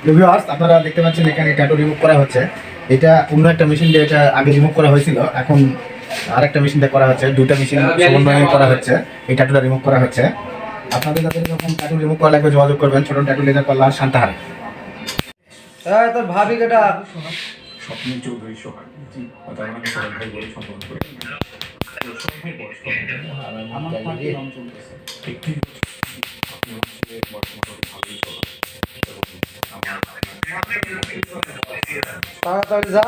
Viewers, আপনারা দেখতে পাচ্ছেন এখানে ট্যাটু রিমুভ করা হচ্ছে। এটা অন্য একটা মেশিন দিয়ে এটা আগে রিমুভ করা হয়েছিল, এখন আরেকটা মেশিন দিয়ে করা হচ্ছে। দুইটা মেশিন সমন্বয়ে করা হচ্ছে, এই ট্যাটুটা রিমুভ করা হচ্ছে। আপনাদের যাদের এরকম ট্যাটু রিমুভ করা লাগবে যোগাযোগ করবেন ছোট ট্যাটু লেজার পার্লার শান্তাহারে। তোর ভাবি কেটা স্বপ্ন চৌধুরী সোহাগ তার মানে সোহাগ ভাই বলে সম্বোধন করে একটি আপনি হচ্ছে বর্তমানে ভালোই চলা এবং তাড়াতাড়ি যা,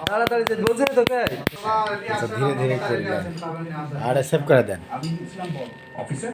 তাড়াতাড়ি যে বলছে তোকে আচ্ছা, ধীরে ধীরে করবেন আর সেভ করে দেন। অফিসে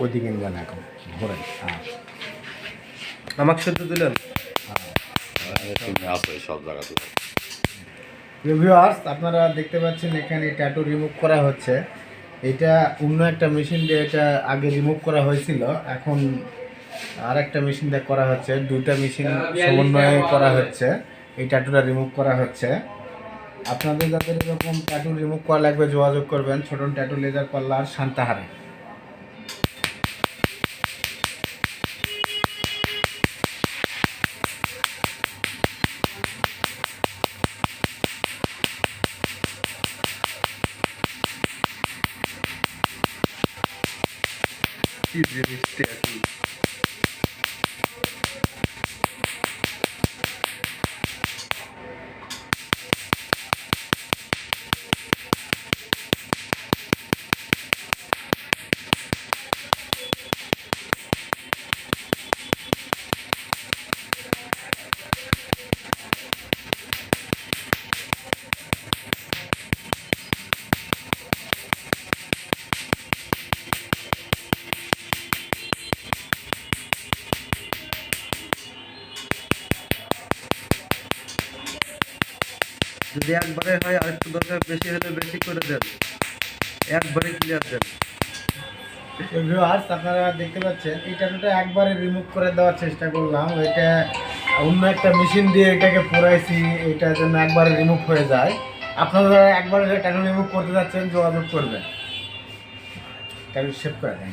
ওইদিকে যান এখন ঘোরেন। আমাকে শুদ্ধ দিলেন। সব জায়গাতে ভিউয়ার্স, আপনারা দেখতে পাচ্ছেন এখানে ট্যাটু রিমুভ করা হচ্ছে। এটা অন্য একটা মেশিন দিয়ে এটা আগে রিমুভ করা হয়েছিল, এখন আর একটা মেশিন দিয়ে করা হচ্ছে। দুইটা মেশিন সমন্বয়ে করা হচ্ছে, এই ট্যাটুটা রিমুভ করা হচ্ছে। আপনাদের যাদের এরকম ট্যাটু রিমুভ করা লাগবে যোগাযোগ করবেন ছোট ট্যাটু লেজার পার্লার শান্তাহারে। কি জিনিসটা কি যদি একবারে হয় আর একটু দরকার বেশি হলে বেশি করে দেন, একবারে ক্লিয়ার দেন। ভিউয়ার্স, আপনারা দেখতে পাচ্ছেন এই ট্যাটুটা একবারে রিমুভ করে দেওয়ার চেষ্টা করলাম। এটা অন্য একটা মেশিন দিয়ে এটাকে পুরাইছি, এটার জন্য একবারে রিমুভ হয়ে যায়। আপনারা একবারে ট্যাটু রিমুভ করতে যাচ্ছেন যোগাযোগ করবেন। ট্যাটু শেপ করে দেন।